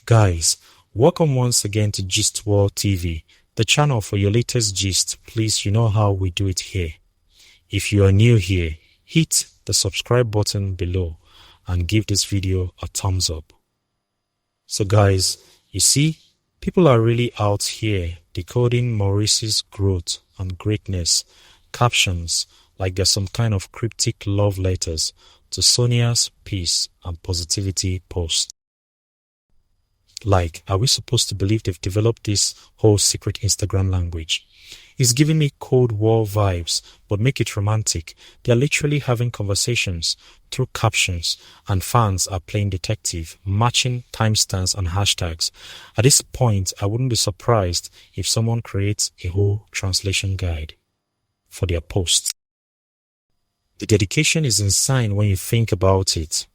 Guys, welcome once again to Gist World TV, the channel for your latest gist. Please, you know how we do it here. If you are new here, hit the subscribe button below and give this video a thumbs up. So guys, you see, people are really out here decoding Maurice's growth and greatness, captions like there's some kind of cryptic love letters to Sonia's peace and positivity post. Like, are we supposed to believe they've developed this whole secret Instagram language? It's giving me Cold War vibes, but make it romantic. They're literally having conversations through captions, and fans are playing detective, matching timestamps and hashtags. At this point, I wouldn't be surprised if someone creates a whole translation guide for their posts. The dedication is insane when you think about it.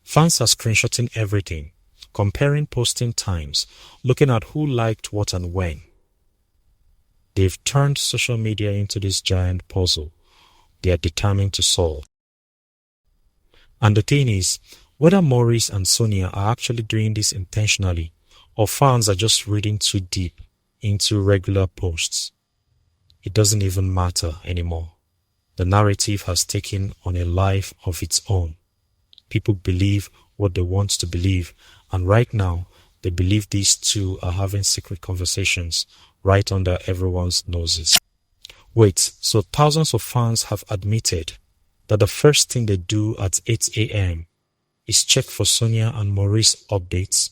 Fans are screenshotting everything, comparing posting times, looking at who liked what and when. They've turned social media into this giant puzzle they are determined to solve. And the thing is, whether Maurice and Sonia are actually doing this intentionally, or fans are just reading too deep into regular posts, it doesn't even matter anymore. The narrative has taken on a life of its own. People believe what they want to believe, and right now, they believe these two are having secret conversations right under everyone's noses. Wait, so thousands of fans have admitted that the first thing they do at 8 a.m. is check for Sonia and Maurice updates?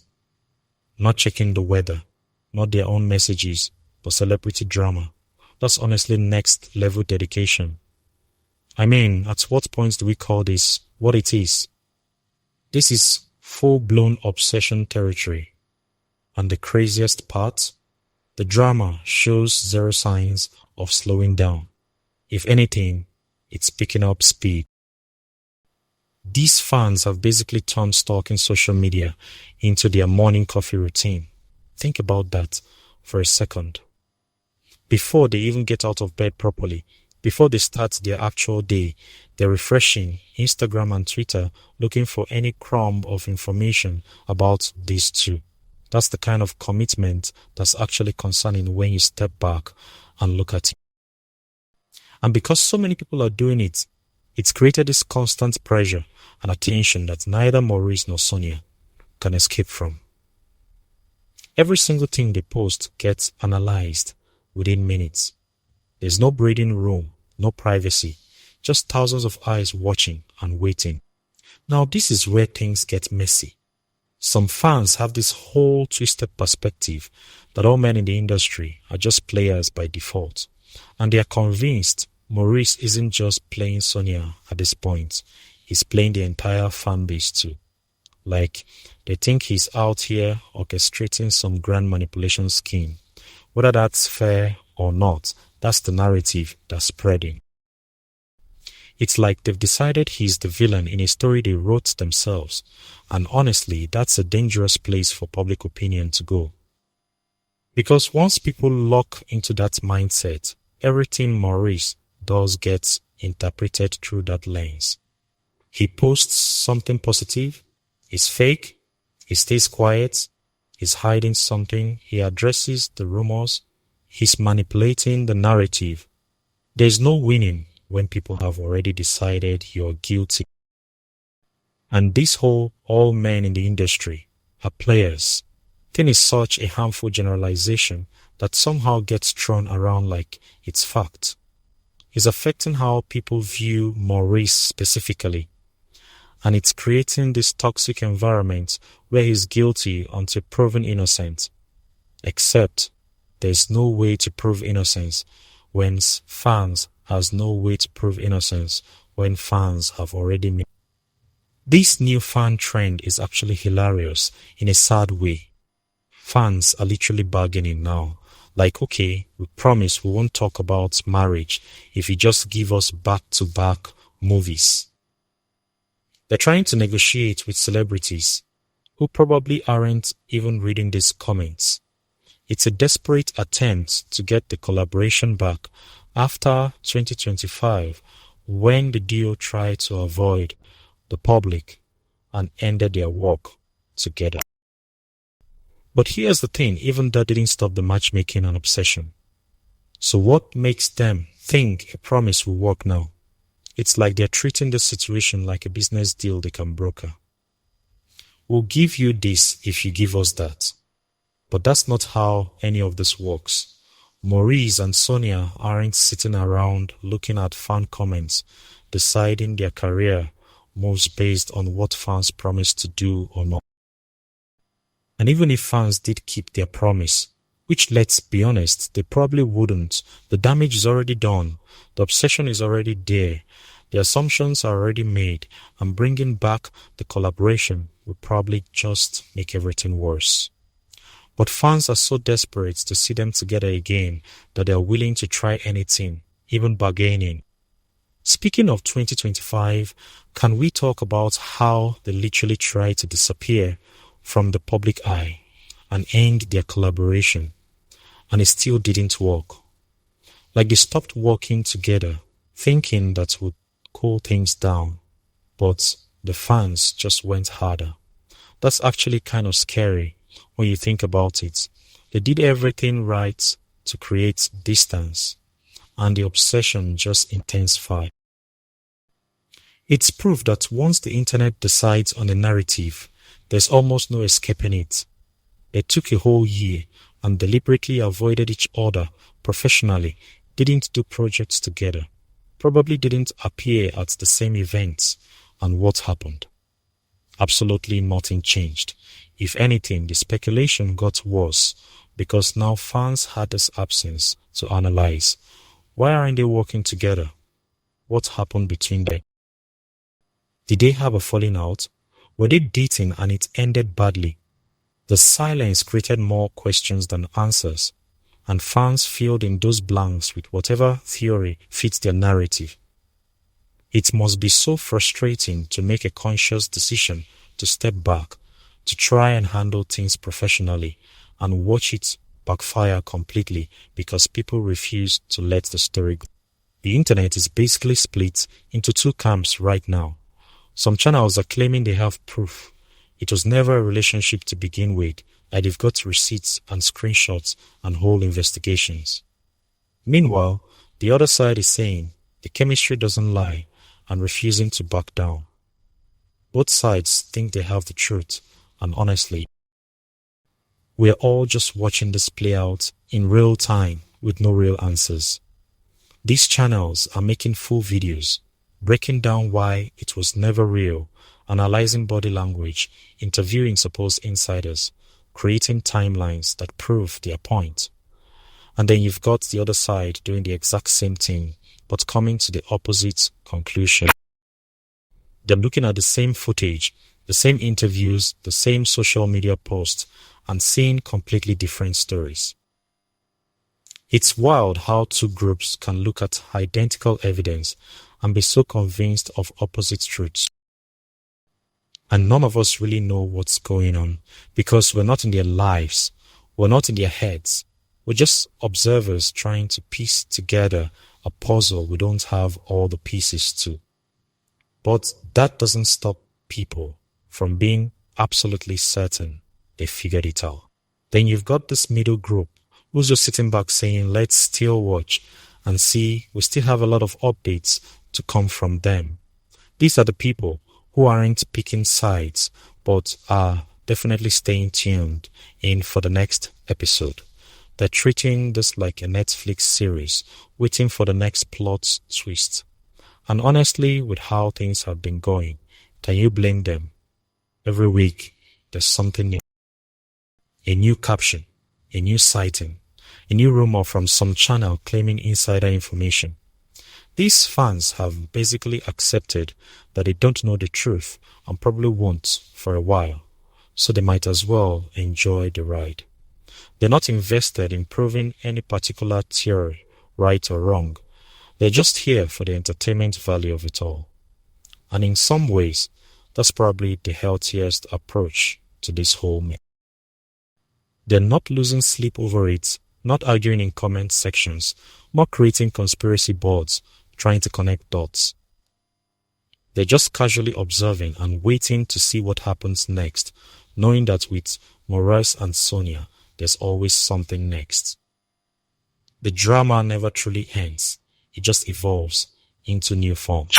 Not checking the weather, not their own messages, but celebrity drama. That's honestly next level dedication. I mean, at what point do we call this what it is? This is full-blown obsession territory. And the craziest part? The drama shows zero signs of slowing down. If anything, it's picking up speed. These fans have basically turned stalking social media into their morning coffee routine. Think about that for a second. Before they even get out of bed properly, before they start their actual day, they're refreshing Instagram and Twitter looking for any crumb of information about these two. That's the kind of commitment that's actually concerning when you step back and look at it. And because so many people are doing it, it's created this constant pressure and attention that neither Maurice nor Sonia can escape from. Every single thing they post gets analyzed within minutes. There's no breathing room, no privacy, just thousands of eyes watching and waiting. Now this is where things get messy. Some fans have this whole twisted perspective that all men in the industry are just players by default, and they are convinced Maurice isn't just playing Sonia at this point, he's playing the entire fan base too. Like, they think he's out here orchestrating some grand manipulation scheme. Whether that's fair or not, that's the narrative that's spreading. It's like they've decided he's the villain in a story they wrote themselves, and honestly, that's a dangerous place for public opinion to go. Because once people lock into that mindset, everything Maurice does gets interpreted through that lens. He posts something positive, it's fake, he stays quiet, he's hiding something, he addresses the rumors, he's manipulating the narrative. There's no winning when people have already decided you're guilty. And this whole all men in the industry are players thing is such a harmful generalization that somehow gets thrown around like it's fact. It's affecting how people view Maurice specifically. And it's creating this toxic environment where he's guilty until proven innocent. Except there's no way to prove innocence when fans has no way to prove innocence when fans have already made. This new fan trend is actually hilarious in a sad way. Fans are literally bargaining now. Like, okay, we promise we won't talk about marriage if you just give us back-to-back movies. They're trying to negotiate with celebrities who probably aren't even reading these comments. It's a desperate attempt to get the collaboration back after 2025, when the duo tried to avoid the public and ended their work together. But here's the thing, even that didn't stop the matchmaking and obsession. So what makes them think a promise will work now? It's like they're treating the situation like a business deal they can broker. We'll give you this if you give us that. But that's not how any of this works. Maurice and Sonia aren't sitting around looking at fan comments, deciding their career moves based on what fans promise to do or not. And even if fans did keep their promise, which, let's be honest, they probably wouldn't, the damage is already done, the obsession is already there, the assumptions are already made, and bringing back the collaboration will probably just make everything worse. But fans are so desperate to see them together again that they are willing to try anything, even bargaining. Speaking of 2025, can we talk about how they literally tried to disappear from the public eye and end their collaboration, and it still didn't work? Like they stopped working together, thinking that would cool things down, but the fans just went harder. That's actually kind of scary when you think about it. They did everything right to create distance, and the obsession just intensified. It's proof that once the internet decides on a narrative, there's almost no escaping it. They took a whole year and deliberately avoided each other professionally, didn't do projects together, probably didn't appear at the same events, and what happened? Absolutely nothing changed. If anything, the speculation got worse because now fans had this absence to analyze. Why aren't they working together? What happened between them? Did they have a falling out? Were they dating and it ended badly? The silence created more questions than answers, and fans filled in those blanks with whatever theory fits their narrative. It must be so frustrating to make a conscious decision to step back, to try and handle things professionally, and watch it backfire completely because people refuse to let the story go. The internet is basically split into two camps right now. Some channels are claiming they have proof. It was never a relationship to begin with, and they've got receipts and screenshots and whole investigations. Meanwhile, the other side is saying the chemistry doesn't lie and refusing to back down. Both sides think they have the truth, and honestly, we're all just watching this play out in real time with no real answers. These channels are making full videos, breaking down why it was never real, analyzing body language, interviewing supposed insiders, creating timelines that prove their point. And then you've got the other side doing the exact same thing, but coming to the opposite conclusion. They're looking at the same footage, the same interviews, the same social media posts, and seeing completely different stories. It's wild how two groups can look at identical evidence and be so convinced of opposite truths. And none of us really know what's going on because we're not in their lives, we're not in their heads. We're just observers trying to piece together a puzzle we don't have all the pieces to. But that doesn't stop people from being absolutely certain they figured it out. Then you've got this middle group who's just sitting back saying, let's still watch and see, we still have a lot of updates to come from them. These are the people who aren't picking sides, but are definitely staying tuned in for the next episode. They're treating this like a Netflix series, waiting for the next plot twist. And honestly, with how things have been going, can you blame them? Every week, there's something new. A new caption, a new sighting, a new rumor from some channel claiming insider information. These fans have basically accepted that they don't know the truth and probably won't for a while, so they might as well enjoy the ride. They're not invested in proving any particular theory, right or wrong. They're just here for the entertainment value of it all. And in some ways, that's probably the healthiest approach to this whole mess. They're not losing sleep over it, not arguing in comment sections, not creating conspiracy boards, trying to connect dots. They're just casually observing and waiting to see what happens next, knowing that with Maurice and Sonia, there's always something next. The drama never truly ends, it just evolves into new forms.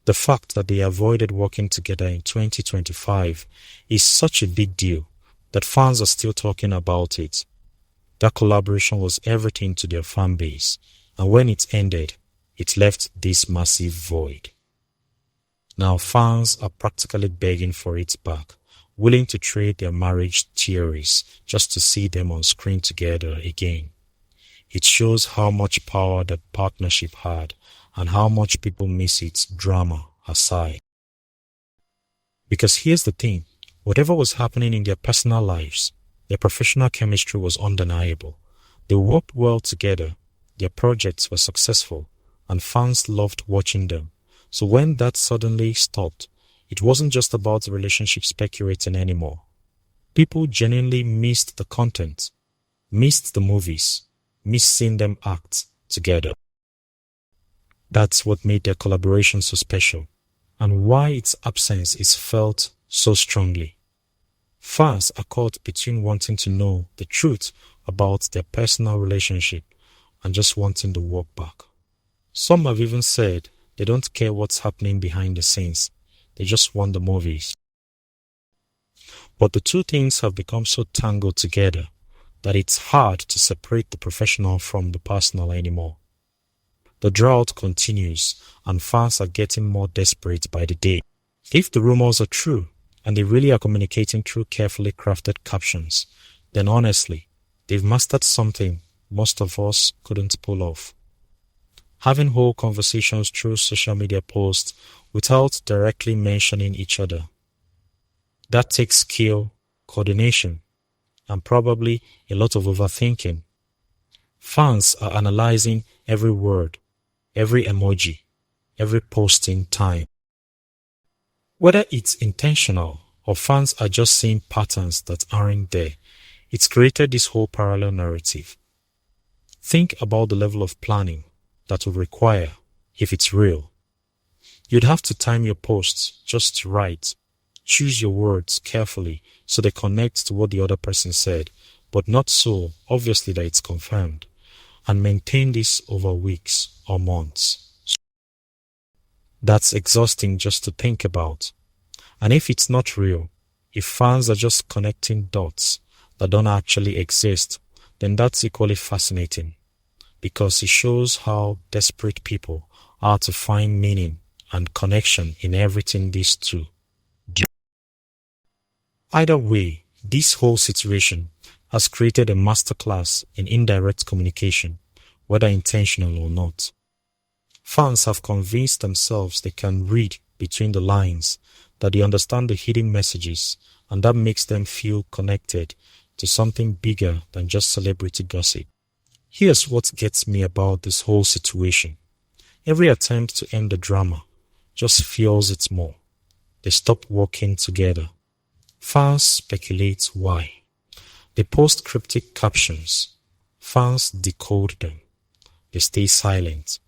The fact that they avoided working together in 2025 is such a big deal that fans are still talking about it. That collaboration was everything to their fan base, and when it ended, it left this massive void. Now fans are practically begging for it back, willing to trade their marriage theories just to see them on screen together again. It shows how much power that partnership had and how much people miss its drama aside. Because here's the thing, whatever was happening in their personal lives, their professional chemistry was undeniable. They worked well together, their projects were successful, and fans loved watching them. So when that suddenly stopped, it wasn't just about the relationship speculating anymore. People genuinely missed the content, missed the movies, missed seeing them act together. That's what made their collaboration so special, and why its absence is felt so strongly. Fans are caught between wanting to know the truth about their personal relationship and just wanting the work back. Some have even said they don't care what's happening behind the scenes, they just want the movies. But the two things have become so tangled together that it's hard to separate the professional from the personal anymore. The drought continues and fans are getting more desperate by the day. If the rumors are true and they really are communicating through carefully crafted captions, then honestly, they've mastered something most of us couldn't pull off. Having whole conversations through social media posts without directly mentioning each other. That takes skill, coordination, and probably a lot of overthinking. Fans are analyzing every word, every emoji, every posting time. Whether it's intentional or fans are just seeing patterns that aren't there, it's created this whole parallel narrative. Think about the level of planning that will require if it's real. You'd have to time your posts just right, choose your words carefully so they connect to what the other person said, but not so obviously that it's confirmed, and maintain this over weeks or months. That's exhausting just to think about. And if it's not real, if fans are just connecting dots that don't actually exist, then that's equally fascinating, because it shows how desperate people are to find meaning and connection in everything these two do. Either way, this whole situation has created a masterclass in indirect communication, whether intentional or not. Fans have convinced themselves they can read between the lines, that they understand the hidden messages, and that makes them feel connected to something bigger than just celebrity gossip. Here's what gets me about this whole situation. Every attempt to end the drama just fuels it more. They stop working together. Fans speculate why. They post cryptic captions. Fans decode them. They stay silent.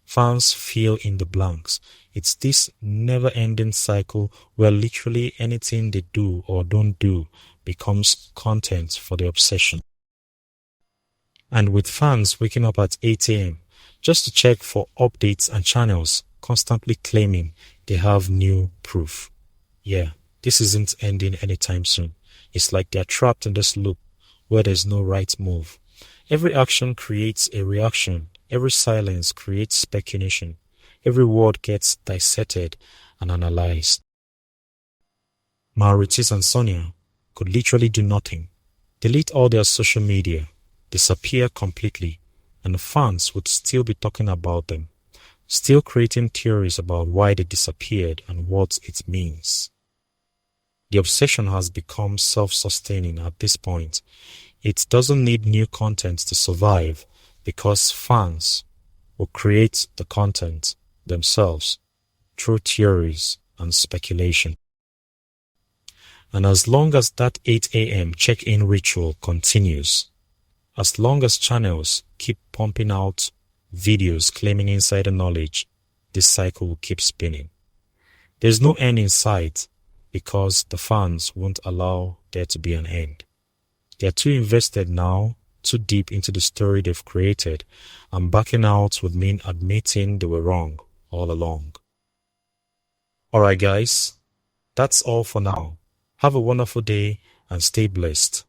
Fans fill in the blanks. It's this never-ending cycle where literally anything they do or don't do becomes content for the obsession. And with fans waking up at 8 a.m. just to check for updates and channels, constantly claiming they have new proof. Yeah, this isn't ending anytime soon. It's like they're trapped in this loop where there's no right move. Every action creates a reaction. Every silence creates speculation. Every word gets dissected and analyzed. Maurice and Sonia could literally do nothing. Delete all their social media, disappear completely, and the fans would still be talking about them, still creating theories about why they disappeared and what it means. The obsession has become self-sustaining at this point. It doesn't need new content to survive because fans will create the content themselves through theories and speculation. And as long as that 8 a.m. check-in ritual continues, as long as channels keep pumping out videos claiming insider knowledge, this cycle will keep spinning. There's no end in sight because the fans won't allow there to be an end. They are too invested now, too deep into the story they've created, and backing out would mean admitting they were wrong all along. Alright guys, that's all for now. Have a wonderful day and stay blessed.